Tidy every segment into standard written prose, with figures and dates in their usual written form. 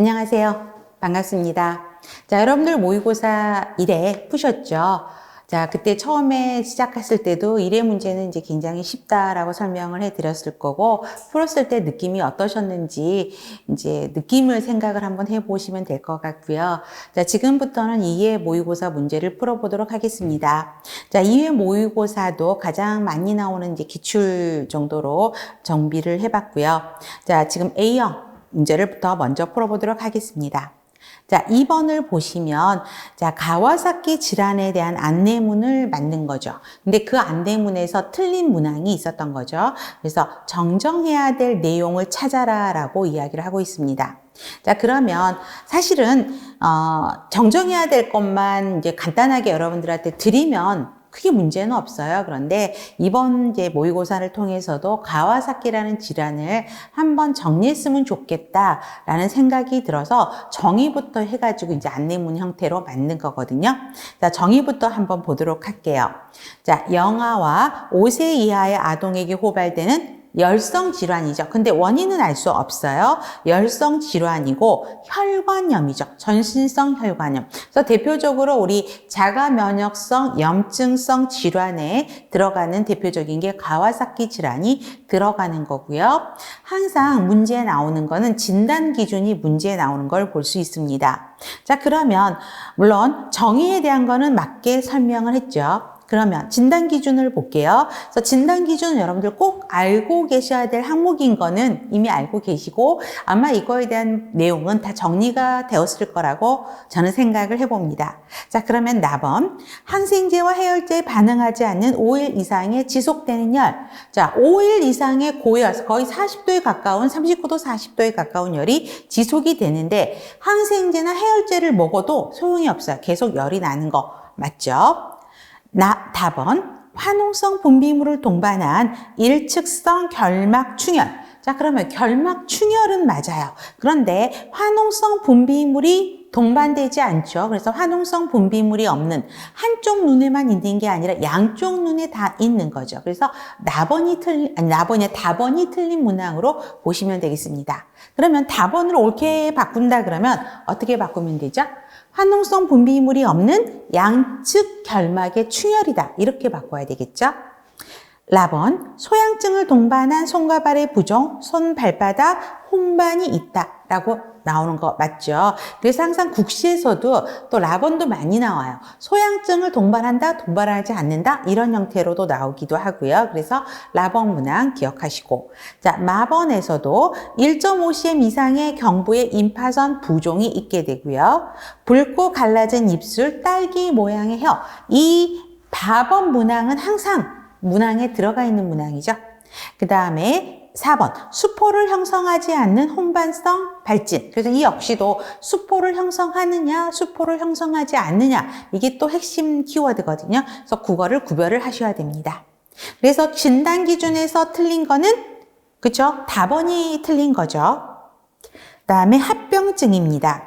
안녕하세요. 반갑습니다. 자, 여러분들 모의고사 1회 푸셨죠? 자, 그때 처음에 시작했을 때도 1회 문제는 이제 굉장히 쉽다라고 설명을 해드렸을 거고, 풀었을 때 느낌이 어떠셨는지, 이제 느낌을 생각을 한번 해보시면 될 것 같고요. 자, 지금부터는 2회 모의고사 문제를 풀어보도록 하겠습니다. 자, 2회 모의고사도 가장 많이 나오는 이제 기출 정도로 정비를 해봤고요. 자, 지금 A형 문제를부터 먼저 풀어보도록 하겠습니다. 자, 2번을 보시면, 자, 가와사키 질환에 대한 안내문을 만든 거죠. 근데 그 안내문에서 틀린 문항이 있었던 거죠. 그래서 정정해야 될 내용을 찾아라 라고 이야기를 하고 있습니다. 자, 그러면 사실은, 정정해야 될 것만 이제 간단하게 여러분들한테 드리면 크게 문제는 없어요. 그런데 이번 이제 모의고사를 통해서도 가와사키라는 질환을 한번 정리했으면 좋겠다라는 생각이 들어서 정의부터 해가지고 이제 안내문 형태로 만든 거거든요. 자, 정의부터 한번 보도록 할게요. 자, 영아와 5세 이하의 아동에게 호발되는 열성 질환이죠. 근데 원인은 알 수 없어요. 열성 질환이고 혈관염이죠. 전신성 혈관염. 그래서 대표적으로 우리 자가 면역성 염증성 질환에 들어가는 대표적인 게 가와사키 질환이 들어가는 거고요. 항상 문제에 나오는 거는 진단 기준이 문제에 나오는 걸 볼 수 있습니다. 자, 그러면 물론 정의에 대한 거는 맞게 설명을 했죠. 그러면 진단 기준을 볼게요. 그래서 진단 기준은 여러분들 꼭 알고 계셔야 될 항목인 거는 이미 알고 계시고 아마 이거에 대한 내용은 다 정리가 되었을 거라고 저는 생각을 해봅니다. 자, 그러면 나번 항생제와 해열제에 반응하지 않는 5일 이상의 지속되는 열. 자, 5일 이상의 고열, 거의 40도에 가까운 39도 40도에 가까운 열이 지속이 되는데 항생제나 해열제를 먹어도 소용이 없어요. 계속 열이 나는 거 맞죠? 답은 화농성 분비물을 동반한 일측성 결막충혈. 자, 그러면 결막충혈은 맞아요. 그런데 화농성 분비물이 동반되지 않죠. 그래서 화농성 분비물이 없는 한쪽 눈에만 있는 게 아니라 양쪽 눈에 다 있는 거죠. 그래서 답번이 틀린 문항으로 보시면 되겠습니다. 그러면 답번을 옳게 바꾼다 그러면 어떻게 바꾸면 되죠? 화농성 분비물이 없는 양측 결막의 충혈이다. 이렇게 바꿔야 되겠죠? 라번, 소양증을 동반한 손과 발의 부종, 손, 발바닥, 혼반이 있다. 라고 나오는 거 맞죠? 그래서 항상 국시에서도 또 라번도 많이 나와요. 소양증을 동반한다, 동반하지 않는다 이런 형태로도 나오기도 하고요. 그래서 라번 문항 기억하시고 자, 마번에서도 1.5cm 이상의 경부의 임파선 부종이 있게 되고요. 붉고 갈라진 입술, 딸기 모양의 혀. 이 바번 문항은 항상 문항에 들어가 있는 문항이죠. 그 다음에 4번, 수포를 형성하지 않는 혼반성 발진. 그래서 이 역시도 수포를 형성하느냐, 수포를 형성하지 않느냐. 이게 또 핵심 키워드거든요. 그래서 국어를 구별을 하셔야 됩니다. 그래서 진단 기준에서 틀린 거는, 그죠? 답번이 틀린 거죠. 그 다음에 합병증입니다.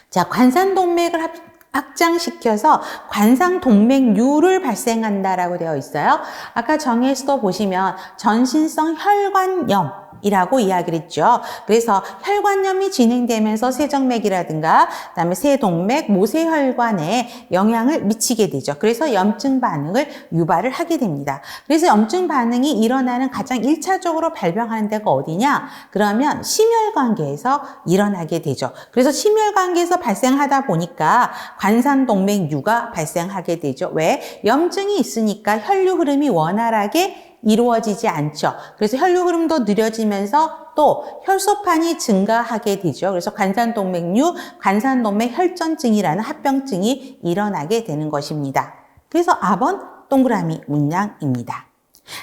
자, 관상동맥을 확장시켜서 관상동맥류를 발생한다라고 되어 있어요. 아까 정의에서도 보시면 전신성 혈관염 이라고 이야기를 했죠. 그래서 혈관염이 진행되면서 세정맥이라든가 그다음에 세동맥, 모세혈관에 영향을 미치게 되죠. 그래서 염증 반응을 유발을 하게 됩니다. 그래서 염증 반응이 일어나는 가장 1차적으로 발병하는 데가 어디냐? 그러면 심혈관계에서 일어나게 되죠. 그래서 심혈관계에서 발생하다 보니까 관상동맥류가 발생하게 되죠. 왜? 염증이 있으니까 혈류 흐름이 원활하게 이루어지지 않죠. 그래서 혈류 흐름도 느려지면서 또 혈소판이 증가하게 되죠. 그래서 관상동맥류, 관상동맥 혈전증이라는 합병증이 일어나게 되는 것입니다. 그래서 A번 동그라미 문항입니다.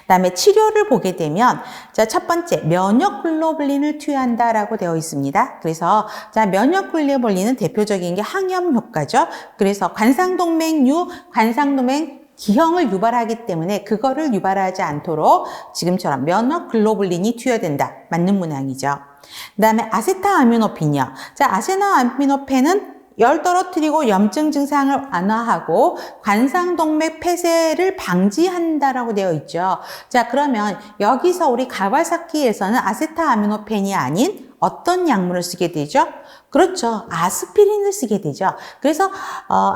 그다음에 치료를 보게 되면 자, 첫 번째 면역 글로불린을 투여한다라고 되어 있습니다. 그래서 자, 면역 글로불린은 대표적인 게 항염 효과죠. 그래서 관상동맥류, 관상동맥 기형을 유발하기 때문에 그거를 유발하지 않도록 지금처럼 면역 글로불린이 투여된다. 맞는 문항이죠. 그 다음에 아세타아미노펜이요. 자, 아세타아미노펜은 열 떨어뜨리고 염증 증상을 완화하고 관상동맥 폐쇄를 방지한다라고 되어 있죠. 자, 그러면 여기서 우리 가와사키에서는 아세타아미노펜이 아닌 어떤 약물을 쓰게 되죠? 그렇죠. 아스피린을 쓰게 되죠. 그래서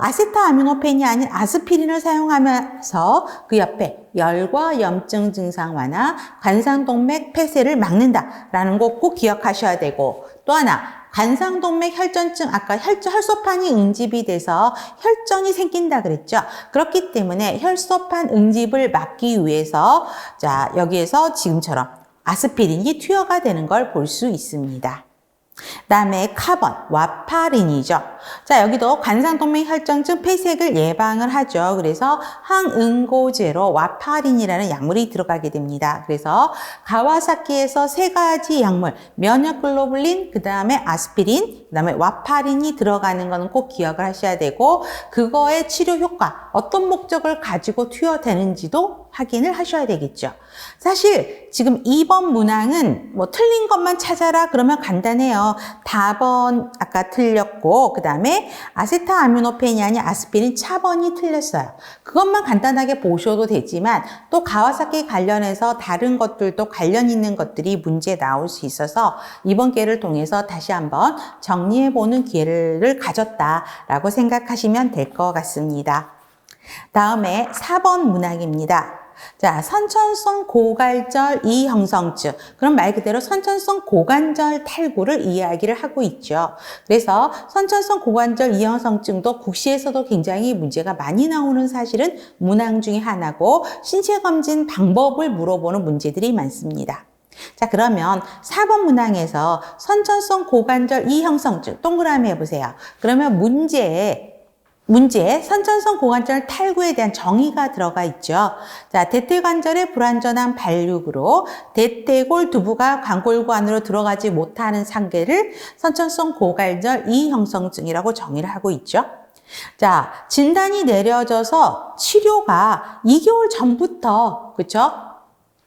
아세타아미노펜이 아닌 아스피린을 사용하면서 그 옆에 열과 염증 증상 완화, 관상동맥 폐쇄를 막는다라는 거 꼭 기억하셔야 되고, 또 하나 관상동맥 혈전증, 아까 혈소판이 응집이 돼서 혈전이 생긴다 그랬죠. 그렇기 때문에 혈소판 응집을 막기 위해서 자, 여기에서 지금처럼 아스피린이 투여가 되는 걸 볼 수 있습니다. 그다음에 카본, 와파린이죠. 자, 여기도 관상동맥 혈전증 폐색을 예방을 하죠. 그래서 항응고제로 와파린이라는 약물이 들어가게 됩니다. 그래서 가와사키에서 세 가지 약물, 면역글로불린, 그 다음에 아스피린, 그 다음에 와파린이 들어가는 거는 꼭 기억을 하셔야 되고, 그거의 치료 효과, 어떤 목적을 가지고 투여되는지도 확인을 하셔야 되겠죠. 사실 지금 2번 문항은 뭐 틀린 것만 찾아라 그러면 간단해요. 답은 아까 틀렸고, 그 다음에 아세타아미노펜이 아닌 아스피린 차번이 틀렸어요. 그것만 간단하게 보셔도 되지만 또 가와사키 관련해서 다른 것들도 관련 있는 것들이 문제에 나올 수 있어서 이번 기회를 통해서 다시 한번 정리해보는 기회를 가졌다라고 생각하시면 될 것 같습니다. 다음에 4번 문항입니다. 자, 선천성 고관절 이형성증. 그럼 말 그대로 선천성 고관절 탈구를 이야기를 하고 있죠. 그래서 선천성 고관절 이형성증도 국시에서도 굉장히 문제가 많이 나오는 사실은 문항 중에 하나고, 신체 검진 방법을 물어보는 문제들이 많습니다. 자, 그러면 4번 문항에서 선천성 고관절 이형성증 동그라미 해보세요. 그러면 문제에 선천성 고관절 탈구에 대한 정의가 들어가 있죠. 자, 대퇴관절의 불완전한 발육으로 대퇴골 두부가 관골구 안으로 들어가지 못하는 상태를 선천성 고관절 이형성증이라고 정의를 하고 있죠. 자, 진단이 내려져서 치료가 2개월 전부터, 그렇죠?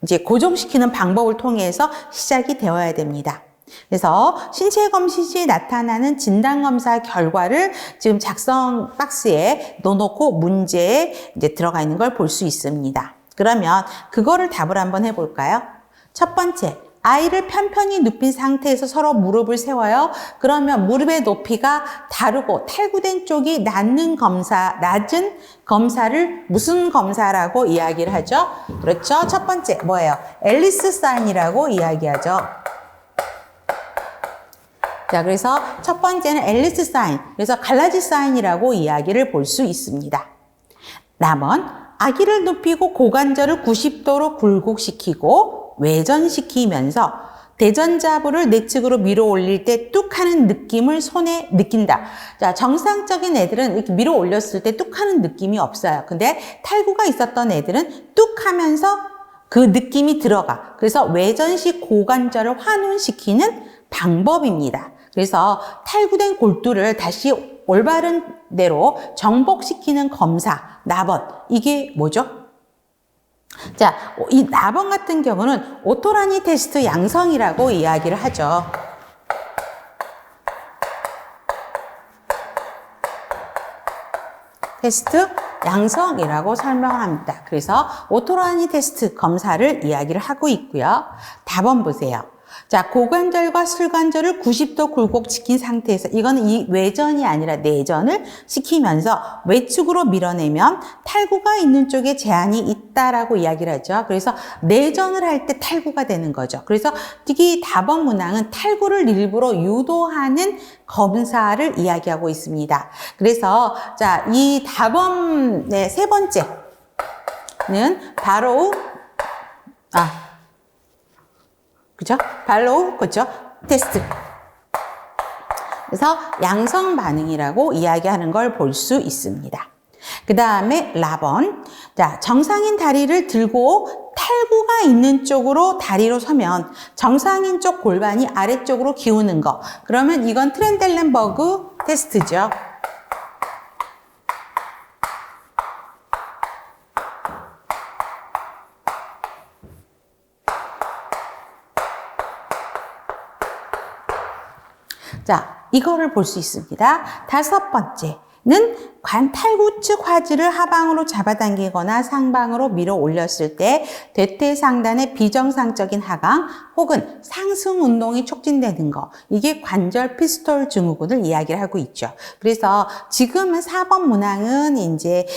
이제 고정시키는 방법을 통해서 시작이 되어야 됩니다. 그래서 신체 검시시에 나타나는 진단검사 결과를 지금 작성 박스에 넣어놓고 문제에 이제 들어가 있는 걸 볼 수 있습니다. 그러면 그거를 답을 한번 해볼까요? 첫 번째, 아이를 편편히 눕힌 상태에서 서로 무릎을 세워요. 그러면 무릎의 높이가 다르고 탈구된 쪽이 낮은 검사를 무슨 검사라고 이야기를 하죠? 그렇죠? 첫 번째 뭐예요? 앨리스 사인이라고 이야기하죠. 자, 그래서 첫 번째는 앨리스 사인, 그래서 갈라지 사인이라고 이야기를 볼 수 있습니다. 남은 아기를 눕히고 고관절을 90도로 굴곡시키고 외전시키면서 대전자부를 내측으로 밀어 올릴 때 뚝 하는 느낌을 손에 느낀다. 자, 정상적인 애들은 이렇게 밀어 올렸을 때 뚝 하는 느낌이 없어요. 근데 탈구가 있었던 애들은 뚝 하면서 그 느낌이 들어가. 그래서 외전식 고관절을 환원시키는 방법입니다. 그래서 탈구된 골두를 다시 올바른 대로 정복시키는 검사, 나번. 이게 뭐죠? 자, 이 나번 같은 경우는 오토라니 테스트 양성이라고 이야기를 하죠. 테스트 양성이라고 설명합니다. 그래서 오토라니 테스트 검사를 이야기를 하고 있고요. 답은 보세요. 자, 고관절과 슬관절을 90도 굴곡시킨 상태에서, 이거는 이 외전이 아니라 내전을 시키면서 외측으로 밀어내면 탈구가 있는 쪽에 제한이 있다라고 이야기를 하죠. 그래서 내전을 할 때 탈구가 되는 거죠. 그래서 특히 다번 문항은 탈구를 일부러 유도하는 검사를 이야기하고 있습니다. 그래서 자, 이 다번의 세 번째는 바로 그죠? 발로우, 그죠? 테스트. 그래서 양성 반응이라고 이야기하는 걸 볼 수 있습니다. 그 다음에 라번. 자, 정상인 다리를 들고 탈구가 있는 쪽으로 다리로 서면 정상인 쪽 골반이 아래쪽으로 기우는 거. 그러면 이건 트렌델렌버그 테스트죠. 자, 이거를 볼 수 있습니다. 다섯 번째는 관탈구측 화지를 하방으로 잡아당기거나 상방으로 밀어 올렸을 때 대퇴상단의 비정상적인 하강 혹은 상승 운동이 촉진되는 거, 이게 관절 피스톨 증후군을 이야기를 하고 있죠. 그래서 지금은 4번 문항은 이제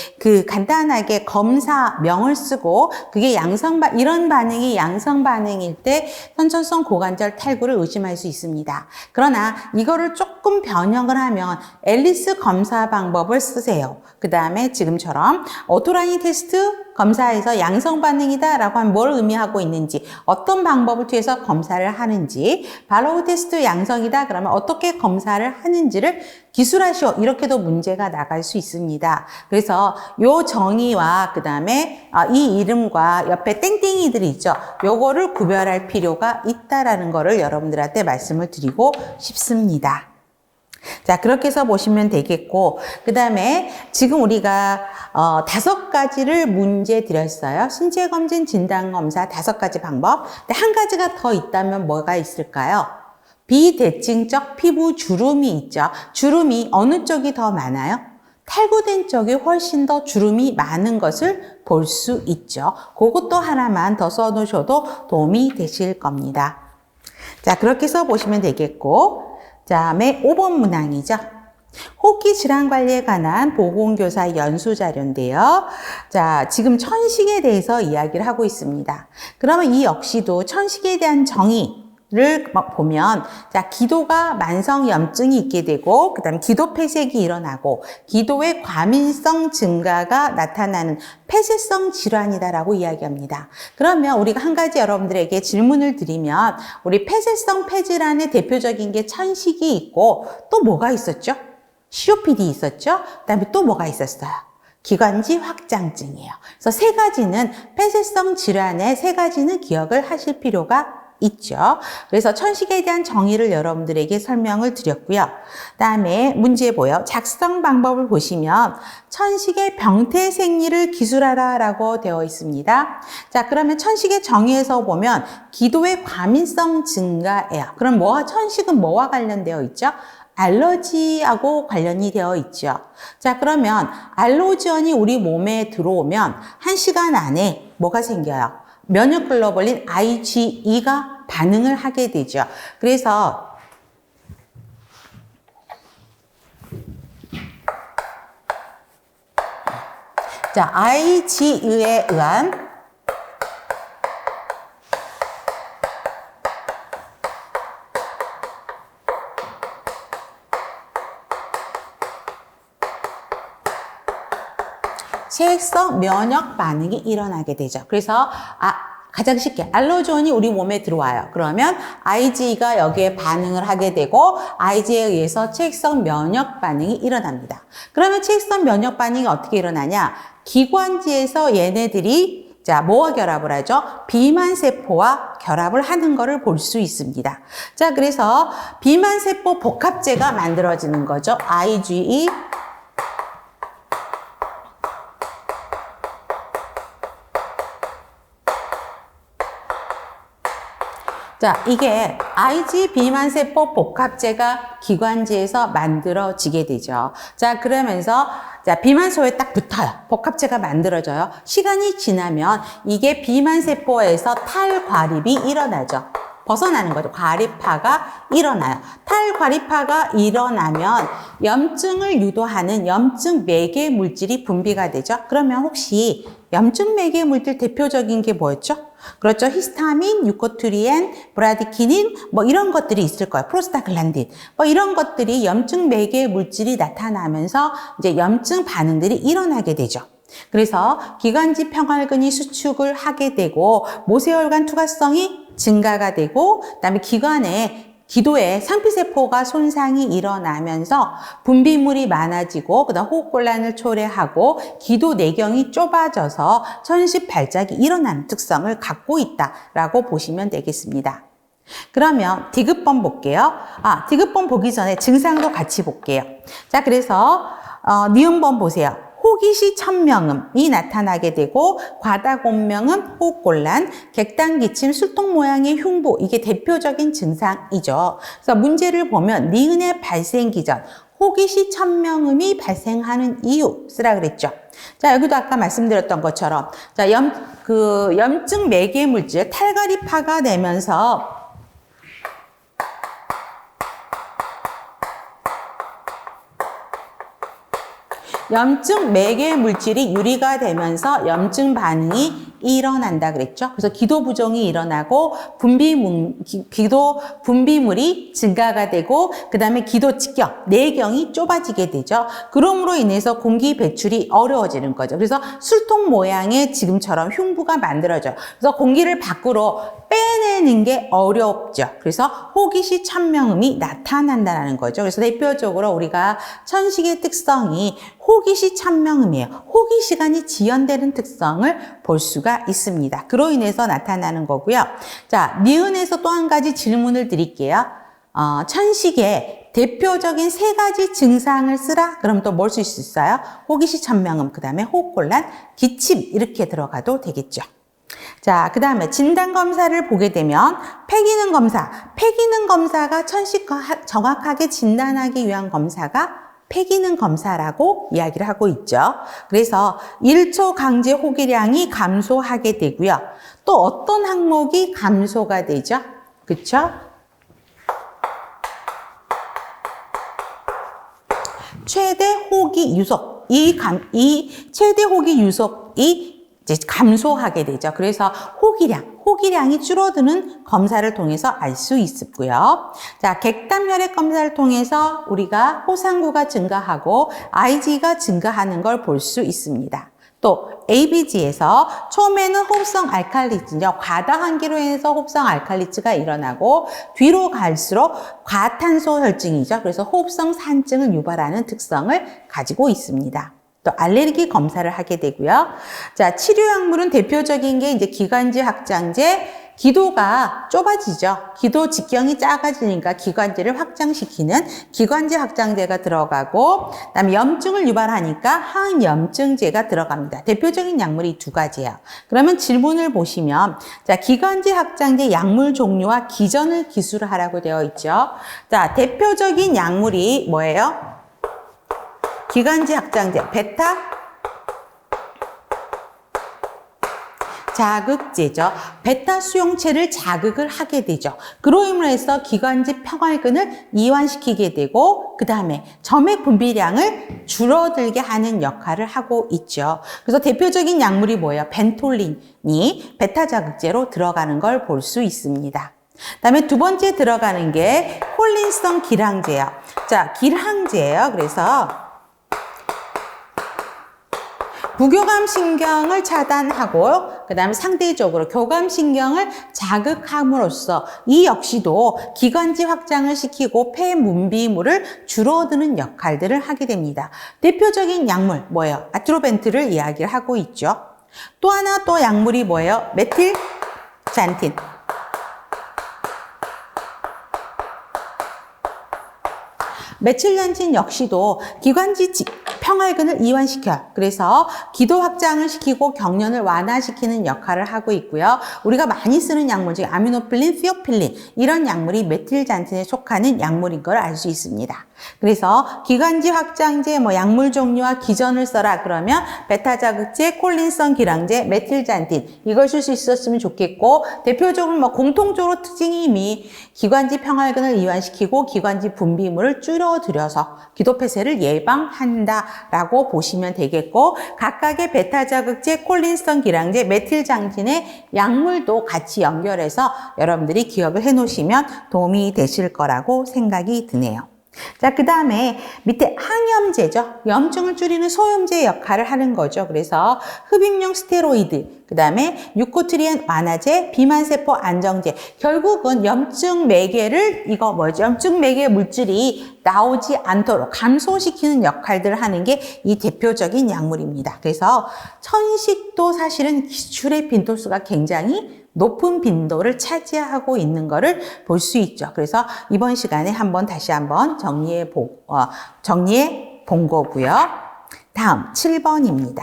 간단하게 검사명을 쓰고 그게 이런 반응이 양성 반응일 때 선천성 고관절 탈구를 의심할 수 있습니다. 그러나 이거를 조금 변형을 하면 앨리스 검사 방법을 쓰세요. 그 다음에 지금처럼 오토라니 테스트 검사에서 양성 반응이다 라고 하면 뭘 의미하고 있는지, 어떤 방법을 통해서 검사를 하는지, 발로우 테스트 양성이다 그러면 어떻게 검사를 하는지를 기술하시오, 이렇게도 문제가 나갈 수 있습니다. 그래서 요 정의와 그 다음에 이 이름과 옆에 땡땡이들이 있죠. 요거를 구별할 필요가 있다라는 거를 여러분들한테 말씀을 드리고 싶습니다. 자, 그렇게 해서 보시면 되겠고, 그 다음에 지금 우리가 5가지를 문제 드렸어요. 신체검진, 진단검사 5가지 방법. 근데 한 가지가 더 있다면 뭐가 있을까요? 비대칭적 피부 주름이 있죠. 주름이 어느 쪽이 더 많아요? 탈구된 쪽이 훨씬 더 주름이 많은 것을 볼 수 있죠. 그것도 하나만 더 써놓으셔도 도움이 되실 겁니다. 자, 그렇게 해서 보시면 되겠고, 다음에 5번 문항이죠. 호흡기 질환 관리에 관한 보건교사 연수 자료인데요. 자, 지금 천식에 대해서 이야기를 하고 있습니다. 그러면 이 역시도 천식에 대한 정의를 보면, 자, 기도가 만성 염증이 있게 되고, 그 다음 기도 폐색이 일어나고, 기도의 과민성 증가가 나타나는 폐쇄성 질환이다라고 이야기합니다. 그러면 우리가 한 가지 여러분들에게 질문을 드리면, 우리 폐쇄성 폐질환의 대표적인 게 천식이 있고, 또 뭐가 있었죠? COPD 있었죠? 그 다음에 또 뭐가 있었어요? 기관지 확장증이에요. 그래서 3가지는 폐쇄성 질환의 3가지는 기억을 하실 필요가 있죠. 그래서 천식에 대한 정의를 여러분들에게 설명을 드렸고요. 그다음에 문제 보여. 작성 방법을 보시면 천식의 병태 생리를 기술하라 라고 되어 있습니다. 자, 그러면 천식의 정의에서 보면 기도의 과민성 증가예요. 그럼 천식은 뭐와 관련되어 있죠? 알러지하고 관련이 되어 있죠. 자, 그러면 알러지원이 우리 몸에 들어오면 1시간 안에 뭐가 생겨요? 면역글로불린 IgE가 반응을 하게 되죠. 그래서 자, IgE에 의한 체액성 면역 반응이 일어나게 되죠. 그래서 가장 쉽게 알러지원이 우리 몸에 들어와요. 그러면 IgE가 여기에 반응을 하게 되고 IgE에 의해서 체액성 면역 반응이 일어납니다. 그러면 체액성 면역 반응이 어떻게 일어나냐? 기관지에서 얘네들이 뭐와 결합을 하죠? 비만세포와 결합을 하는 것을 볼 수 있습니다. 자, 그래서 비만세포 복합제가 만들어지는 거죠. IgE 자, 이게 IG 비만세포 복합제가 기관지에서 만들어지게 되죠. 자, 그러면서 비만소에 딱 붙어요. 복합제가 만들어져요. 시간이 지나면 이게 비만세포에서 탈과립이 일어나죠. 벗어나는 거죠. 과립화가 일어나요. 탈과립화가 일어나면 염증을 유도하는 염증 매개 물질이 분비가 되죠. 그러면 혹시 염증 매개 물질 대표적인 게 뭐였죠? 그렇죠. 히스타민, 유코트리엔, 브라디키닌 이런 것들이 있을 거예요. 프로스타글란딘 이런 것들이 염증 매개 물질이 나타나면서 이제 염증 반응들이 일어나게 되죠. 그래서 기관지 평활근이 수축을 하게 되고 모세혈관 투과성이 증가가 되고 그다음에 기도에 상피세포가 손상이 일어나면서 분비물이 많아지고 그다음 호흡곤란을 초래하고 기도 내경이 좁아져서 천식 발작이 일어나는 특성을 갖고 있다라고 보시면 되겠습니다. 그러면 디귿번 볼게요. 디귿번 보기 전에 증상도 같이 볼게요. 자, 그래서 니은번 보세요. 호기시 천명음이 나타나게 되고 과다곤명음, 호흡곤란, 객단 기침, 술통 모양의 흉부 이게 대표적인 증상이죠. 그래서 문제를 보면 니은의 발생 기전 호기시 천명음이 발생하는 이유 쓰라 그랬죠. 자, 여기도 아까 말씀드렸던 것처럼 자, 염증 매개 물질 탈가리파가 되면서 염증 매개 물질이 유리가 되면서 염증 반응이 일어난다 그랬죠. 그래서 기도 부종이 일어나고 기도 분비물이 증가가 되고 그 다음에 기도 직경, 내경이 좁아지게 되죠. 그럼으로 인해서 공기 배출이 어려워지는 거죠. 그래서 술통 모양의 지금처럼 흉부가 만들어져요. 그래서 공기를 밖으로 빼내는 게 어렵죠. 그래서 호기시 천명음이 나타난다는 거죠. 그래서 대표적으로 우리가 천식의 특성이 호기시 천명음이에요. 호기 시간이 지연되는 특성을 볼 수가 있습니다. 그로 인해서 나타나는 거고요. 자, 니은에서 또 한 가지 질문을 드릴게요. 천식의 대표적인 세 가지 증상을 쓰라? 그럼 또 뭘 쓸 수 있어요? 호기시 천명음, 그 다음에 호흡곤란, 기침 이렇게 들어가도 되겠죠. 자, 그 다음에 진단검사를 보게 되면 폐기능 검사가 천식 정확하게 진단하기 위한 검사가 폐기능 검사라고 이야기를 하고 있죠. 그래서 1초 강제 호기량이 감소하게 되고요. 또 어떤 항목이 감소가 되죠? 그쵸? 최대 호기 유속. 이 최대 호기 유속이 이제 감소하게 되죠. 그래서 호기량이 줄어드는 검사를 통해서 알 수 있고요. 자, 객단 혈액 검사를 통해서 우리가 호상구가 증가하고 Ig가 증가하는 걸 볼 수 있습니다. 또 ABG에서 처음에는 호흡성 알칼리즈죠. 과다환기로 인해서 호흡성 알칼리즈가 일어나고 뒤로 갈수록 과탄소 혈증이죠. 그래서 호흡성 산증을 유발하는 특성을 가지고 있습니다. 또 알레르기 검사를 하게 되고요. 자, 치료약물은 대표적인 게 이제 기관지 확장제, 기도가 좁아지죠. 기도 직경이 작아지니까 기관지를 확장시키는 기관지 확장제가 들어가고, 그다음에 염증을 유발하니까 항염증제가 들어갑니다. 대표적인 약물이 두 가지예요. 그러면 질문을 보시면, 자, 기관지 확장제 약물 종류와 기전을 기술하라고 되어 있죠. 자, 대표적인 약물이 뭐예요? 기관지 확장제, 베타 자극제죠. 베타 수용체를 자극을 하게 되죠. 그로 인해서 기관지 평활근을 이완시키게 되고 그 다음에 점액 분비량을 줄어들게 하는 역할을 하고 있죠. 그래서 대표적인 약물이 뭐예요? 벤톨린이 베타 자극제로 들어가는 걸 볼 수 있습니다. 그다음에 두 번째 들어가는 게 콜린성 기량제예요. 자, 기량제예요. 그래서 부교감 신경을 차단하고 그 다음에 상대적으로 교감 신경을 자극함으로써 이 역시도 기관지 확장을 시키고 폐 분비물을 줄어드는 역할들을 하게 됩니다. 대표적인 약물 뭐예요? 아트로벤트를 이야기를 하고 있죠. 또 하나 또 약물이 뭐예요? 메틸잔틴. 메틸잔틴 역시도 기관지 평활근을 이완시켜요. 그래서 기도 확장을 시키고 경련을 완화시키는 역할을 하고 있고요. 우리가 많이 쓰는 약물 중 아미노필린, 티오필린 이런 약물이 메틸잔틴에 속하는 약물인 걸 알 수 있습니다. 그래서 기관지 확장제, 약물 종류와 기전을 써라 그러면 베타 자극제, 콜린성 기량제, 메틸잔틴 이걸 쓸 수 있었으면 좋겠고 대표적으로 공통적으로 특징이 이미 기관지 평활근을 이완시키고 기관지 분비물을 줄여들여서 기도 폐쇄를 예방한다라고 보시면 되겠고 각각의 베타 자극제, 콜린성 기량제, 메틸잔틴의 약물도 같이 연결해서 여러분들이 기억을 해 놓으시면 도움이 되실 거라고 생각이 드네요. 자, 그 다음에 밑에 항염제죠. 염증을 줄이는 소염제 역할을 하는 거죠. 그래서 흡입용 스테로이드, 그 다음에 유코트리엔 완화제, 비만세포 안정제. 결국은 염증 매개를 염증 매개 물질이 나오지 않도록 감소시키는 역할들을 하는 게 이 대표적인 약물입니다. 그래서 천식도 사실은 기출의 빈도수가 굉장히 높은 빈도를 차지하고 있는 것을 볼 수 있죠. 그래서 이번 시간에 다시 한번 정리해 본 거고요. 다음 7번입니다.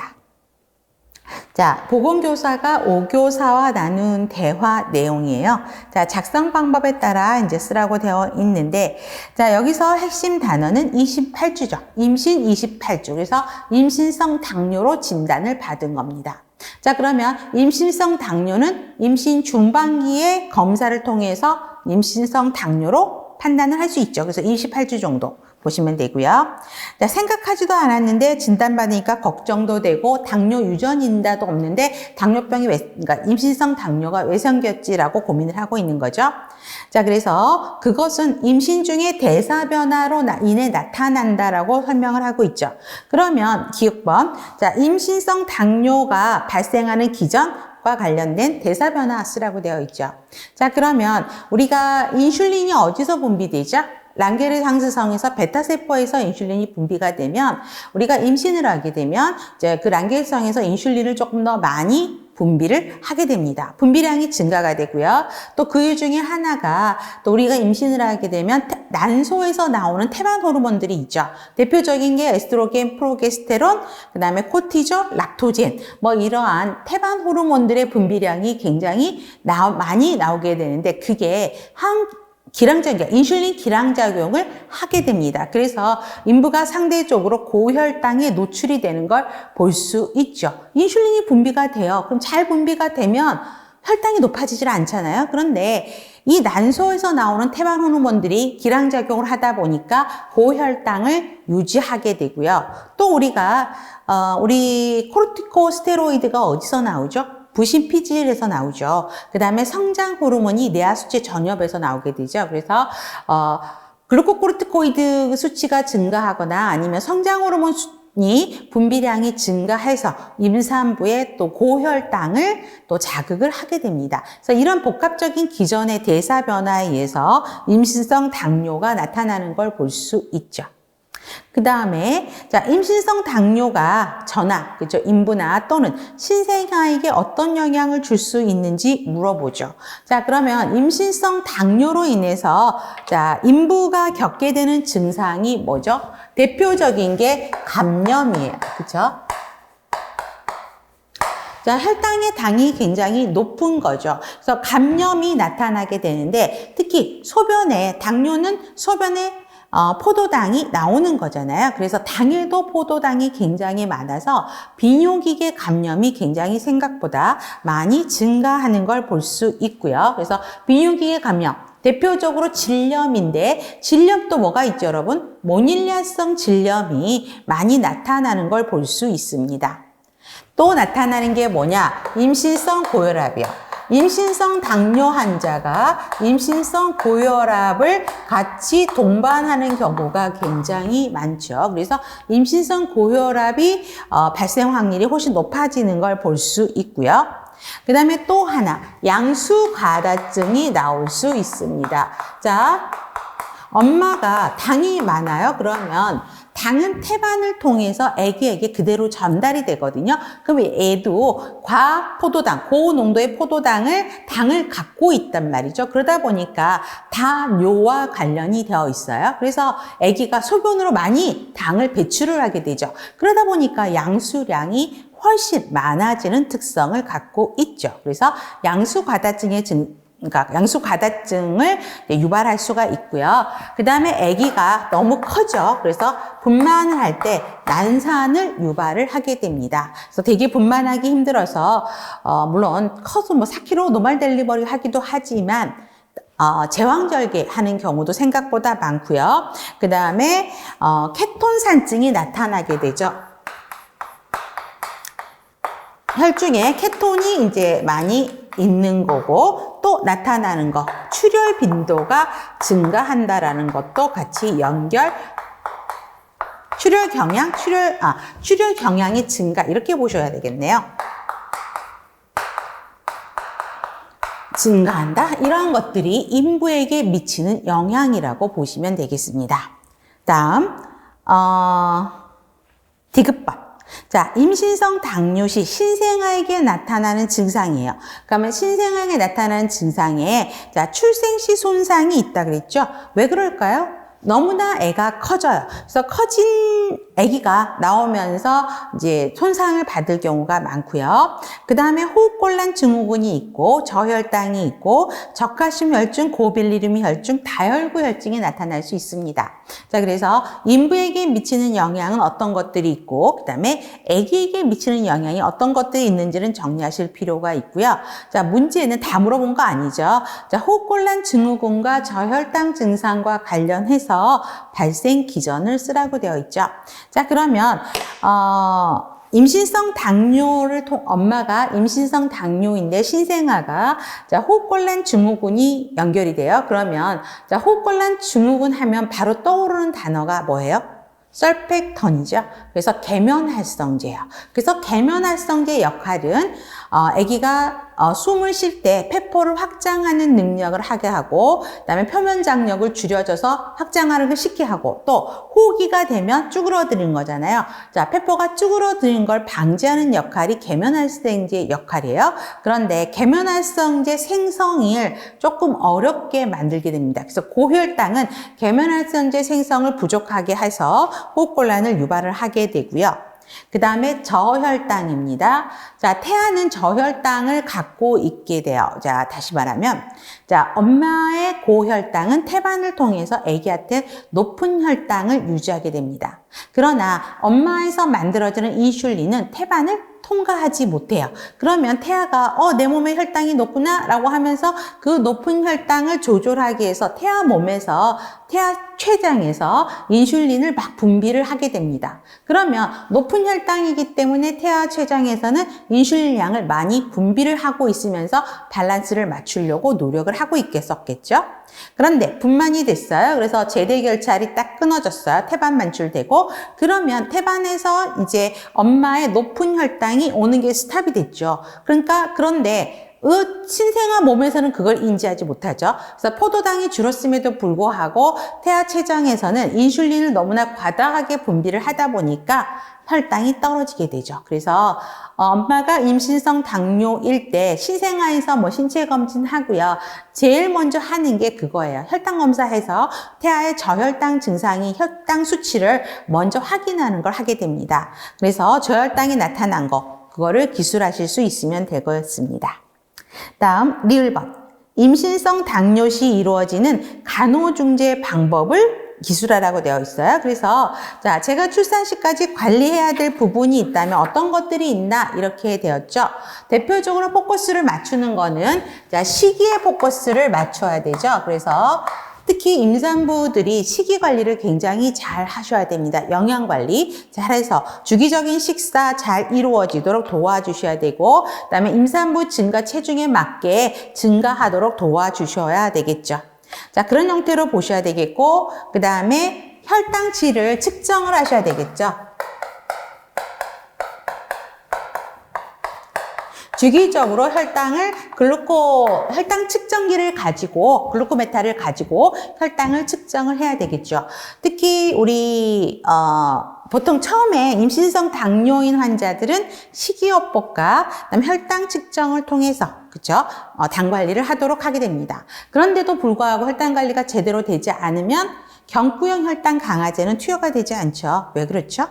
자, 보건교사가 5교사와 나눈 대화 내용이에요. 자, 작성 방법에 따라 이제 쓰라고 되어 있는데, 자, 여기서 핵심 단어는 28주죠. 임신 28주. 그래서 임신성 당뇨로 진단을 받은 겁니다. 자, 그러면 임신성 당뇨는 임신 중반기에 검사를 통해서 임신성 당뇨로 판단을 할 수 있죠. 그래서 28주 정도 보시면 되고요. 자, 생각하지도 않았는데 진단받으니까 걱정도 되고 당뇨 유전 인자도 없는데 당뇨병이 그러니까 임신성 당뇨가 왜 생겼지라고 고민을 하고 있는 거죠. 자, 그래서 그것은 임신 중에 대사 변화로 인해 나타난다라고 설명을 하고 있죠. 그러면 기억번, 자, 임신성 당뇨가 발생하는 기전과 관련된 대사 변화 쓰라고 되어 있죠. 자, 그러면 우리가 인슐린이 어디서 분비되죠? 랑게르상스성에서 베타세포에서 인슐린이 분비가 되면 우리가 임신을 하게 되면 이제 그 랑게르성에서 인슐린을 조금 더 많이 분비를 하게 됩니다. 분비량이 증가가 되고요. 또 그 중에 하나가 또 우리가 임신을 하게 되면 난소에서 나오는 태반 호르몬들이 있죠. 대표적인 게 에스트로겐, 프로게스테론, 그 다음에 코티졸, 락토젠 뭐 이러한 태반 호르몬들의 분비량이 굉장히 많이 나오게 되는데 그게 기량작용, 인슐린 기량작용을 하게 됩니다. 그래서 인부가 상대적으로 고혈당에 노출이 되는 걸 볼 수 있죠. 인슐린이 분비가 돼요. 그럼 잘 분비가 되면 혈당이 높아지질 않잖아요. 그런데 이 난소에서 나오는 태반 호르몬들이 기량작용을 하다 보니까 고혈당을 유지하게 되고요. 또 우리 코르티코스테로이드가 어디서 나오죠? 부신피질에서 나오죠. 그 다음에 성장 호르몬이 뇌하수체 전엽에서 나오게 되죠. 그래서 글루코코르티코이드 수치가 증가하거나 아니면 성장 호르몬이 분비량이 증가해서 임산부의 또 고혈당을 또 자극을 하게 됩니다. 그래서 이런 복합적인 기전의 대사 변화에 의해서 임신성 당뇨가 나타나는 걸 볼 수 있죠. 그 다음에 자, 임신성 당뇨가 저나 그죠 인부나 또는 신생아에게 어떤 영향을 줄 수 있는지 물어보죠. 자, 그러면 임신성 당뇨로 인해서 자, 인부가 겪게 되는 증상이 뭐죠? 대표적인 게 감염이에요. 그렇죠? 자, 혈당의 당이 굉장히 높은 거죠. 그래서 감염이 나타나게 되는데 특히 당뇨는 소변에 포도당이 나오는 거잖아요. 그래서 당일도 포도당이 굉장히 많아서 비뇨기계 감염이 굉장히 생각보다 많이 증가하는 걸 볼 수 있고요. 그래서 비뇨기계 감염, 대표적으로 질염인데 질염도 뭐가 있죠, 여러분? 모닐리아성 질염이 많이 나타나는 걸 볼 수 있습니다. 또 나타나는 게 뭐냐? 임신성 고혈압이요. 임신성 당뇨 환자가 임신성 고혈압을 같이 동반하는 경우가 굉장히 많죠. 그래서 임신성 고혈압이 발생 확률이 훨씬 높아지는 걸 볼 수 있고요. 그 다음에 또 하나, 양수과다증이 나올 수 있습니다. 자, 엄마가 당이 많아요. 그러면 당은 태반을 통해서 아기에게 그대로 전달이 되거든요. 그럼 애도 과포도당, 고농도의 당을 갖고 있단 말이죠. 그러다 보니까 다 뇨와 관련이 되어 있어요. 그래서 아기가 소변으로 많이 당을 배출을 하게 되죠. 그러다 보니까 양수량이 훨씬 많아지는 특성을 갖고 있죠. 그래서 양수과다증을 유발할 수가 있고요. 그 다음에 아기가 너무 커져. 그래서 분만을 할 때 난산을 유발을 하게 됩니다. 그래서 되게 분만하기 힘들어서 물론 커서 4kg 노말 델리버리 하기도 하지만 제왕절개 하는 경우도 생각보다 많고요. 그 다음에 케톤산증이 나타나게 되죠. 혈중에 케톤이 이제 많이 있는 거고 또 나타나는 거 출혈 빈도가 증가한다라는 것도 같이 출혈 경향이 증가 이렇게 보셔야 되겠네요. 증가한다 이러한 것들이 인부에게 미치는 영향이라고 보시면 되겠습니다. 다음 디귿번. 자, 임신성 당뇨시 신생아에게 나타나는 증상이에요. 그러면 신생아에게 나타나는 증상에 자, 출생시 손상이 있다 그랬죠? 왜 그럴까요? 너무나 애가 커져요. 그래서 커진 아기가 나오면서 이제 손상을 받을 경우가 많고요. 그 다음에 호흡곤란 증후군이 있고 저혈당이 있고 적칼슘 혈증, 고빌리루빈 혈증, 다혈구 혈증이 나타날 수 있습니다. 자, 그래서 인부에게 미치는 영향은 어떤 것들이 있고 그 다음에 아기에게 미치는 영향이 어떤 것들이 있는지는 정리하실 필요가 있고요. 자, 문제는 다 물어본 거 아니죠. 자, 호흡곤란 증후군과 저혈당 증상과 관련해서 발생 기전을 쓰라고 되어 있죠. 자, 그러면 임신성 당뇨를 엄마가 임신성 당뇨인데 신생아가 자, 호흡곤란 증후군이 연결이 돼요. 그러면 자, 호흡곤란 증후군 하면 바로 떠오르는 단어가 뭐예요? 설펙턴이죠. 그래서 계면활성제예요. 그래서 계면활성제 역할은 아기가 숨을 쉴 때 폐포를 확장하는 능력을 하게 하고 그다음에 표면 장력을 줄여줘서 확장하는 시키게 하고 또 호기가 되면 쭈그러드는 거잖아요. 자, 폐포가 쭈그러드는 걸 방지하는 역할이 계면활성제 역할이에요. 그런데 계면활성제 생성을 조금 어렵게 만들게 됩니다. 그래서 고혈당은 계면활성제 생성을 부족하게 해서 호흡곤란을 유발을 하게 되고요. 그 다음에 저혈당입니다. 자, 태아는 저혈당을 갖고 있게 돼요. 자, 다시 말하면, 자, 엄마의 고혈당은 태반을 통해서 아기한테 높은 혈당을 유지하게 됩니다. 그러나 엄마에서 만들어지는 인슐린은 태반을 통과하지 못해요. 그러면 태아가 내 몸에 혈당이 높구나 라고 하면서 그 높은 혈당을 조절하기 위해서 태아 몸에서 태아 췌장에서 인슐린을 막 분비를 하게 됩니다. 그러면 높은 혈당이기 때문에 태아 췌장에서는 인슐린 양을 많이 분비를 하고 있으면서 밸런스를 맞추려고 노력을 하고 있겠었겠죠. 그런데 분만이 됐어요. 그래서 제대결찰이 딱 끊어졌어요. 태반 만출되고 그러면 태반에서 이제 엄마의 높은 혈당이 오는 게 스탑이 됐죠. 그런데 신생아 몸에서는 그걸 인지하지 못하죠. 그래서 포도당이 줄었음에도 불구하고 태아 췌장에서는 인슐린을 너무나 과다하게 분비를 하다 보니까 혈당이 떨어지게 되죠. 그래서 엄마가 임신성 당뇨일 때 신생아에서 신체 검진하고요. 제일 먼저 하는 게 그거예요. 혈당 검사해서 태아의 저혈당 증상이 혈당 수치를 먼저 확인하는 걸 하게 됩니다. 그래서 저혈당이 나타난 거 그거를 기술하실 수 있으면 되겠습니다. 다음 리을번 임신성 당뇨 시 이루어지는 간호중재 방법을 기술하라고 되어 있어요. 그래서 자, 제가 출산 시까지 관리해야 될 부분이 있다면 어떤 것들이 있나 이렇게 되었죠. 대표적으로 포커스를 맞추는 거는 자, 시기에 포커스를 맞춰야 되죠. 그래서 특히 임산부들이 식이 관리를 굉장히 잘 하셔야 됩니다. 영양 관리 잘해서 주기적인 식사 잘 이루어지도록 도와주셔야 되고 그다음에 임산부 증가 체중에 맞게 증가하도록 도와주셔야 되겠죠. 자, 그런 형태로 보셔야 되겠고 그 다음에 혈당치를 측정을 하셔야 되겠죠. 주기적으로 혈당 측정기를 가지고 글루코메타를 가지고 혈당을 측정을 해야 되겠죠. 특히 우리 보통 처음에 임신성 당뇨인 환자들은 식이요법과 그다음에 혈당 측정을 통해서 그렇죠? 당 관리를 하도록 하게 됩니다. 그런데도 불구하고 혈당 관리가 제대로 되지 않으면 경구형 혈당 강화제는 투여가 되지 않죠. 왜 그렇죠?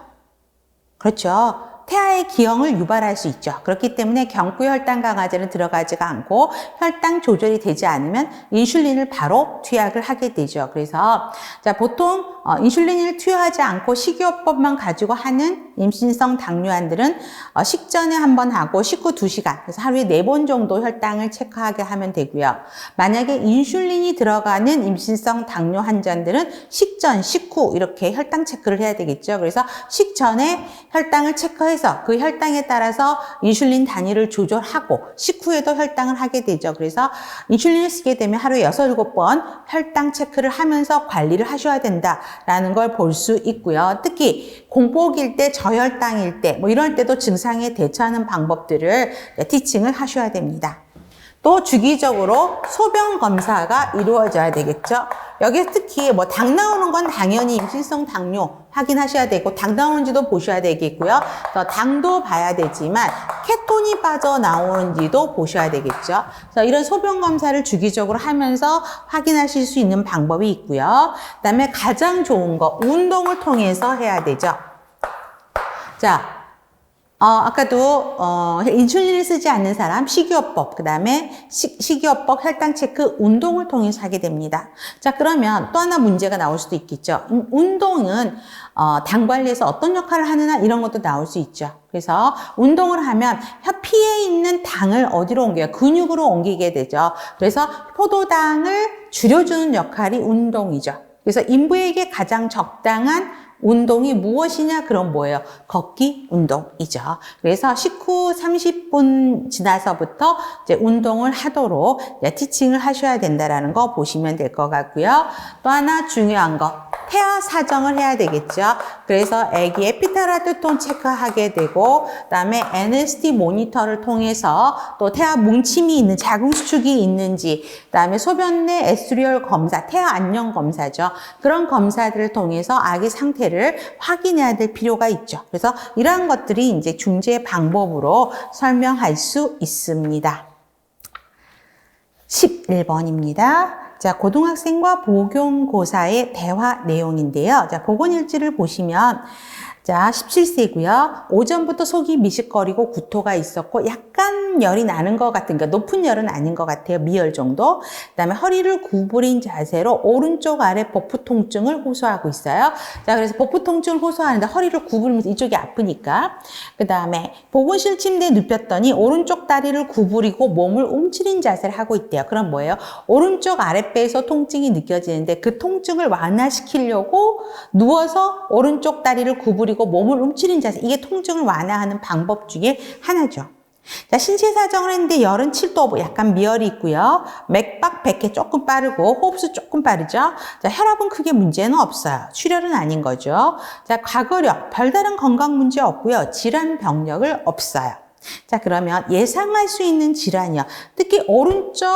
그렇죠. 태아의 기형을 유발할 수 있죠. 그렇기 때문에 경구 혈당 강화제는 들어가지가 않고 혈당 조절이 되지 않으면 인슐린을 바로 투약을 하게 되죠. 그래서 자, 보통 인슐린을 투여하지 않고 식이요법만 가지고 하는 임신성 당뇨환들은 식전에 한 번 하고 식후 2시간, 그래서 하루에 4번 정도 혈당을 체크하게 하면 되고요. 만약에 인슐린이 들어가는 임신성 당뇨 환자들은 식전, 식후 이렇게 혈당 체크를 해야 되겠죠. 그래서 식전에 혈당을 체크해서 그 혈당에 따라서 인슐린 단위를 조절하고 식후에도 혈당을 하게 되죠. 그래서 인슐린을 쓰게 되면 하루에 6, 7번 혈당 체크를 하면서 관리를 하셔야 된다라는 걸 볼 수 있고요. 특히 공복일 때, 저혈당일 때, 이럴 때도 증상에 대처하는 방법들을 티칭을 하셔야 됩니다. 또 주기적으로 소변 검사가 이루어져야 되겠죠. 여기서 특히 뭐 당 나오는 건 당연히 임신성 당뇨 확인하셔야 되고 당 나오는지도 보셔야 되겠고요. 또 당도 봐야 되지만 케톤이 빠져나오는지도 보셔야 되겠죠. 그래서 이런 소변 검사를 주기적으로 하면서 확인하실 수 있는 방법이 있고요. 그다음에 가장 좋은 거 운동을 통해서 해야 되죠. 자, 아까도 인슐린을 쓰지 않는 사람 식이요법, 그 다음에 식이요법, 혈당 체크, 운동을 통해서 하게 됩니다. 자, 그러면 또 하나 문제가 나올 수도 있겠죠. 운동은 당 관리에서 어떤 역할을 하느냐 이런 것도 나올 수 있죠. 그래서 운동을 하면 혀피에 있는 당을 어디로 옮겨요? 근육으로 옮기게 되죠. 그래서 포도당을 줄여주는 역할이 운동이죠. 그래서 인부에게 가장 적당한 운동이 무엇이냐? 그럼 뭐예요? 걷기 운동이죠. 그래서 식후 30분 지나서부터 이제 운동을 하도록 티칭을 하셔야 된다라는 거 보시면 될 것 같고요. 또 하나 중요한 거, 태아 사정을 해야 되겠죠. 그래서 아기의 피타라트톤 체크하게 되고, 그다음에 NST 모니터를 통해서 또 태아 뭉침이 있는 자궁수축이 있는지, 그다음에 소변 내 에스트리올 검사, 태아 안녕 검사죠. 그런 검사들을 통해서 아기 상태를 확인해야 될 필요가 있죠. 그래서 이러한 것들이 이제 중재 방법으로 설명할 수 있습니다. 11번입니다. 자, 고등학생과 보건고사의 대화 내용인데요. 자, 보건일지를 보시면 자, 17세고요. 오전부터 속이 미식거리고 구토가 있었고 약간 열이 나는 것 같은, 그러니까 높은 열은 아닌 것 같아요. 미열 정도. 그다음에 허리를 구부린 자세로 오른쪽 아래 복부 통증을 호소하고 있어요. 자, 그래서 복부 통증을 호소하는데 허리를 구부리면서 이쪽이 아프니까. 그다음에 보건실 침대에 눕혔더니 오른쪽 다리를 구부리고 몸을 움츠린 자세를 하고 있대요. 그럼 뭐예요? 오른쪽 아랫배에서 통증이 느껴지는데 그 통증을 완화시키려고 누워서 오른쪽 다리를 구부리고 몸을 움츠린 자세, 이게 통증을 완화하는 방법 중에 하나죠. 자, 신체 사정을 했는데 열은 7도, 약간 미열이 있고요. 맥박 100회 조금 빠르고 호흡수 조금 빠르죠. 자, 혈압은 크게 문제는 없어요. 출혈은 아닌 거죠. 자, 과거력 별다른 건강 문제 없고요. 질환 병력을 없어요. 자, 그러면 예상할 수 있는 질환이요. 특히 오른쪽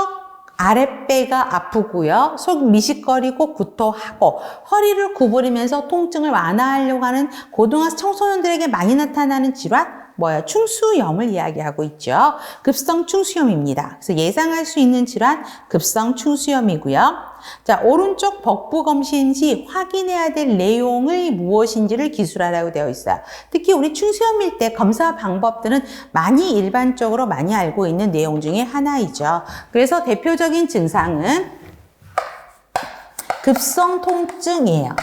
아랫배가 아프고요. 속 미식거리고 구토하고 허리를 구부리면서 통증을 완화하려고 하는 고등학생 청소년들에게 많이 나타나는 질환 뭐예요? 충수염을 이야기하고 있죠. 급성 충수염입니다. 그래서 예상할 수 있는 질환 급성 충수염이고요. 자, 오른쪽 복부 검신 시 확인해야 될 내용이 무엇인지를 기술하라고 되어 있어요. 특히 우리 충수염일 때 검사 방법들은 많이 일반적으로 많이 알고 있는 내용 중에 하나이죠. 그래서 대표적인 증상은 급성 통증이에요.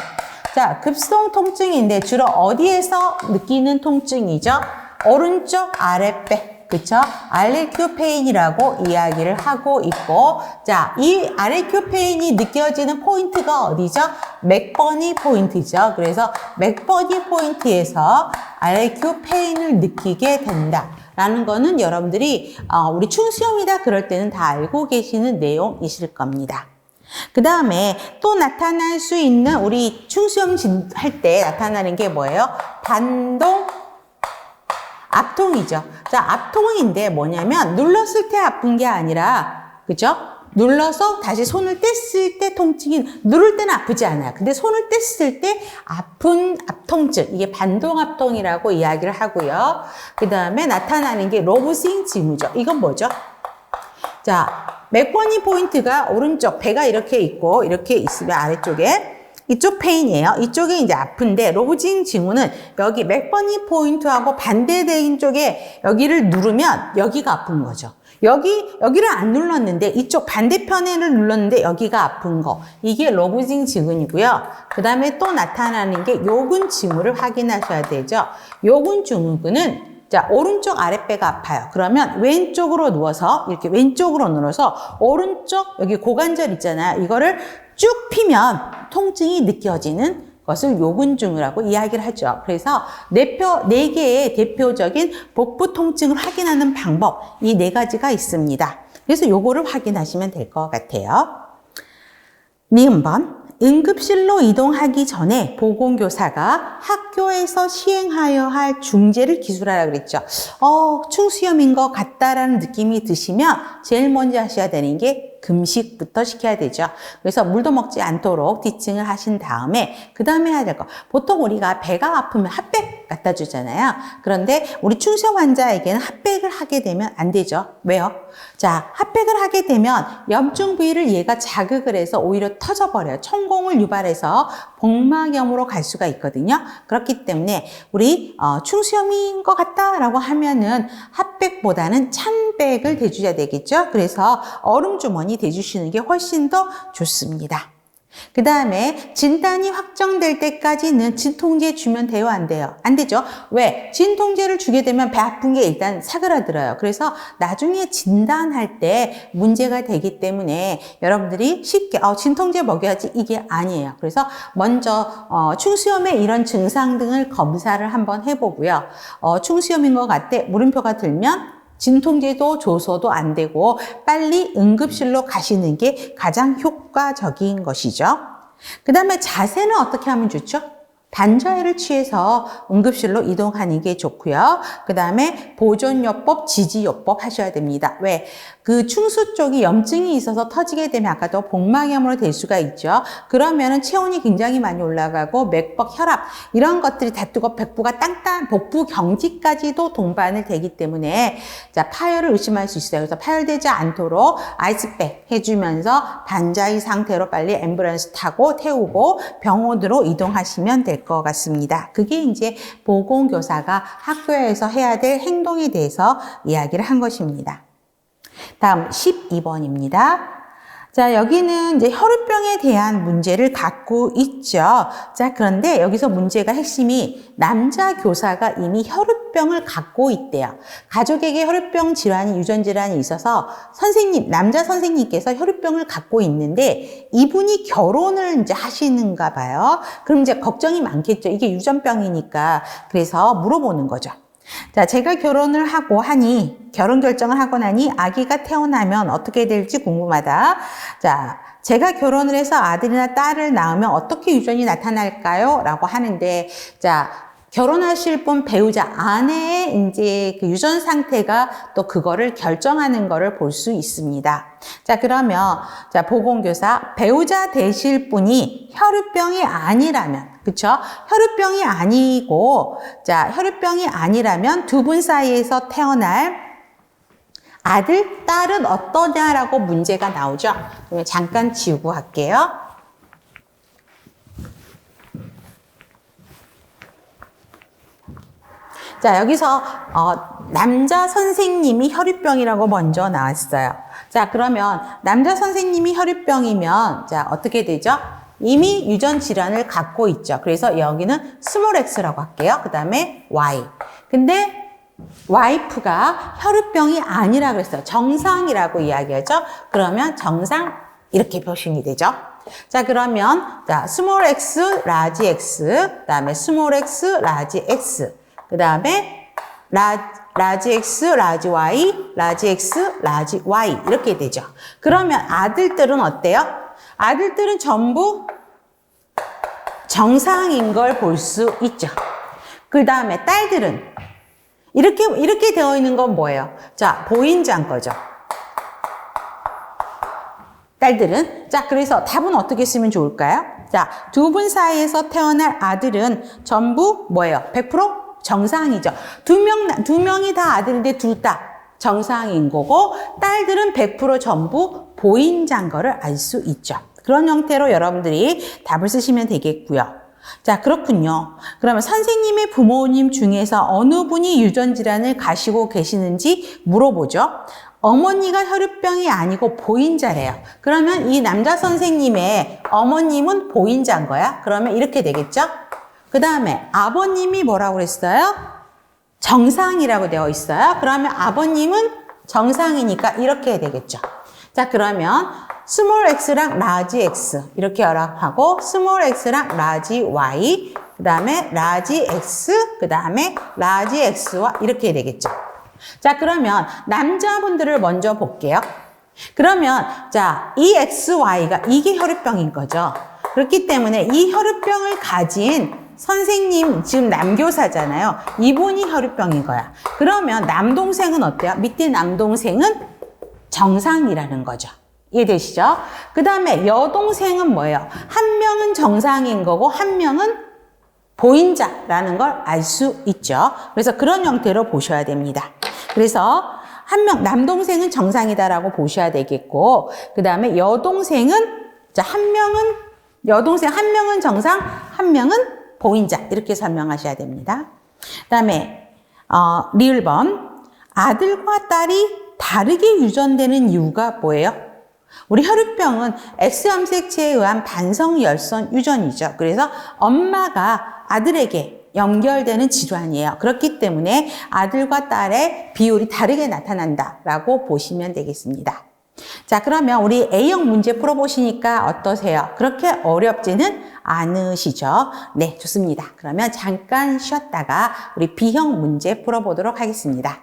자, 급성 통증인데 주로 어디에서 느끼는 통증이죠? 오른쪽 아랫배, 그쵸? 알레큐 페인이라고 이야기를 하고 있고, 자, 이 알레큐 페인이 느껴지는 포인트가 어디죠? 맥버니 포인트죠. 그래서 맥버니 포인트에서 알레큐 페인을 느끼게 된다. 라는 거는 여러분들이 우리 충수염이다 그럴 때는 다 알고 계시는 내용이실 겁니다. 그 다음에 또 나타날 수 있는 우리 충수염 할 때 나타나는 게 뭐예요? 반동 압통이죠. 자, 압통인데 뭐냐면 눌렀을 때 아픈 게 아니라, 그죠? 눌러서 다시 손을 뗐을 때 통증이, 누를 때는 아프지 않아요. 근데 손을 뗐을 때 아픈 압통증, 이게 반동 압통이라고 이야기를 하고요. 그 다음에 나타나는 게 로브싱 징후죠. 이건 뭐죠? 자, 맥버니 포인트가 오른쪽 배가 이렇게 있고 이렇게 있으면 아래쪽에 이쪽 페인이에요. 이쪽이 이제 아픈데 로브징 징후는 여기 맥버니 포인트하고 반대되는 쪽에 여기를 누르면 여기가 아픈 거죠. 여기를 안 눌렀는데 이쪽 반대편에를 눌렀는데 여기가 아픈 거. 이게 로브징 징후이고요. 그 다음에 또 나타나는 게 요근 징후를 확인하셔야 되죠. 요근 징후는 자, 오른쪽 아랫배가 아파요. 그러면 왼쪽으로 누워서 이렇게 왼쪽으로 누워서 오른쪽 여기 고관절 있잖아요. 이거를 쭉 피면 통증이 느껴지는 것을 요근 징후라고 이야기를 하죠. 그래서 네 개의 대표적인 복부 통증을 확인하는 방법, 이 네 가지가 있습니다. 그래서 요거를 확인하시면 될 것 같아요. 니은번 응급실로 이동하기 전에 보건교사가 학교에서 시행하여야 할 중재를 기술하라 그랬죠. 충수염인 것 같다라는 느낌이 드시면 제일 먼저 하셔야 되는 게 금식부터 시켜야 되죠. 그래서 물도 먹지 않도록 디칭을 하신 다음에 그 다음에 해야 될 거. 보통 우리가 배가 아프면 핫팩 갖다 주잖아요. 그런데 우리 충수염 환자에게는 핫팩을 하게 되면 안 되죠. 왜요? 자, 핫팩을 하게 되면 염증 부위를 얘가 자극을 해서 오히려 터져버려요. 천공을 유발해서 복막염으로 갈 수가 있거든요. 그렇기 때문에 우리 충수염인 것 같다라고 하면은 핫팩보다는 찬백을 대주셔야 되겠죠. 그래서 얼음 주머니 대주시는 게 훨씬 더 좋습니다. 그 다음에 진단이 확정될 때까지는 진통제 주면 돼요, 안 돼요? 안 되죠. 왜? 진통제를 주게 되면 배 아픈 게 일단 사그라들어요. 그래서 나중에 진단할 때 문제가 되기 때문에 여러분들이 쉽게 진통제 먹여야지 이게 아니에요. 그래서 먼저 충수염의 이런 증상 등을 검사를 한번 해보고요. 충수염인 것 같아 물음표가 들면 진통제도 줘서도 안 되고 빨리 응급실로 가시는 게 가장 효과적인 것이죠. 그 다음에 자세는 어떻게 하면 좋죠? 반자회를 취해서 응급실로 이동하는 게 좋고요. 그 다음에 보존요법, 지지요법 하셔야 됩니다. 왜? 그 충수 쪽이 염증이 있어서 터지게 되면 아까도 복막염으로 될 수가 있죠. 그러면은 체온이 굉장히 많이 올라가고 맥박, 혈압 이런 것들이 다투고 백부가 복부 경직까지도 동반을 되기 때문에 자 파열을 의심할 수 있어요. 그래서 파열되지 않도록 아이스백 해주면서 반자의 상태로 빨리 앰뷸런스 타고 태우고 병원으로 이동하시면 될 것 같습니다. 그게 이제 보건교사가 학교에서 해야 될 행동에 대해서 이야기를 한 것입니다. 다음 12번입니다. 자, 여기는 이제 혈우병에 대한 문제를 갖고 있죠. 자, 그런데 여기서 문제가 핵심이 남자 교사가 이미 혈우병을 갖고 있대요. 가족에게 혈우병 질환이, 유전 질환이 있어서 남자 선생님께서 혈우병을 갖고 있는데 이분이 결혼을 이제 하시는가 봐요. 그럼 이제 걱정이 많겠죠. 이게 유전병이니까. 그래서 물어보는 거죠. 자, 제가 결혼 결정을 하고 나니 아기가 태어나면 어떻게 될지 궁금하다. 자, 제가 결혼을 해서 아들이나 딸을 낳으면 어떻게 유전이 나타날까요? 라고 하는데, 자, 결혼하실 분 배우자 아내의 이제 그 유전 상태가 또 그거를 결정하는 거를 볼 수 있습니다. 자, 그러면 자, 보건교사 배우자 되실 분이 혈우병이 아니라면 그쵸? 혈우병이 아니고 자, 혈우병이 아니라면 두 분 사이에서 태어날 아들, 딸은 어떠냐라고 문제가 나오죠. 그러면 잠깐 지우고 할게요. 자, 여기서 남자 선생님이 혈우병이라고 먼저 나왔어요. 자, 그러면 남자 선생님이 혈우병이면 자, 어떻게 되죠? 이미 유전 질환을 갖고 있죠. 그래서 여기는 스몰 x라고 할게요. 그 다음에 y. 근데 와이프가 혈우병이 아니라 그랬어요. 정상이라고 이야기하죠. 그러면 정상 이렇게 표시이 되죠. 자, 그러면 자, 스몰 x, 라지 x, 그 다음에 스몰 x, 라지 x, 그 다음에 라지 x, 라지 y, 라지 x, 라지 y 이렇게 되죠. 그러면 아들들은 어때요? 아들들은 전부 정상인 걸 볼 수 있죠. 그 다음에 딸들은 이렇게 되어 있는 건 뭐예요? 자, 보인자인 거죠. 딸들은 자, 그래서 답은 어떻게 쓰면 좋을까요? 자, 두 분 사이에서 태어날 아들은 전부 뭐예요? 100% 정상이죠. 두 명이 다 아들인데 둘 다 정상인 거고 딸들은 100% 전부 보인자인 거를 알 수 있죠. 그런 형태로 여러분들이 답을 쓰시면 되겠고요. 자, 그렇군요. 그러면 선생님의 부모님 중에서 어느 분이 유전질환을 가지고 계시는지 물어보죠. 어머니가 혈우병이 아니고 보인자래요. 그러면 이 남자 선생님의 어머님은 보인자인 거야. 그러면 이렇게 되겠죠? 그 다음에 아버님이 뭐라고 그랬어요? 정상이라고 되어 있어요. 그러면 아버님은 정상이니까 이렇게 되겠죠. 자, 그러면 스몰 x랑 라지 x 이렇게 연락하고 스몰 x랑 라지 y 그 다음에 라지 x 그 다음에 라지 x와 이렇게 되겠죠. 자, 그러면 남자분들을 먼저 볼게요. 그러면 자, 이 xy가 이게 혈우병인 거죠. 그렇기 때문에 이 혈우병을 가진 선생님, 지금 남교사잖아요. 이분이 혈우병인 거야. 그러면 남동생은 어때요? 밑에 남동생은 정상이라는 거죠. 이해되시죠? 그 다음에 여동생은 뭐예요? 한 명은 정상인 거고 한 명은 보인자라는 걸 알 수 있죠. 그래서 그런 형태로 보셔야 됩니다. 그래서 한 명, 남동생은 정상이다라고 보셔야 되겠고, 그 다음에 여동생은, 자, 여동생 한 명은 정상, 한 명은 보인자. 이렇게 설명하셔야 됩니다. 그 다음에, 리을번. 아들과 딸이 다르게 유전되는 이유가 뭐예요? 우리 혈우병은 X염색체에 의한 반성열선 유전이죠. 그래서 엄마가 아들에게 연결되는 질환이에요. 그렇기 때문에 아들과 딸의 비율이 다르게 나타난다라고 보시면 되겠습니다. 자, 그러면 우리 A형 문제 풀어보시니까 어떠세요? 그렇게 어렵지는 않으시죠? 네, 좋습니다. 그러면 잠깐 쉬었다가 우리 B형 문제 풀어보도록 하겠습니다.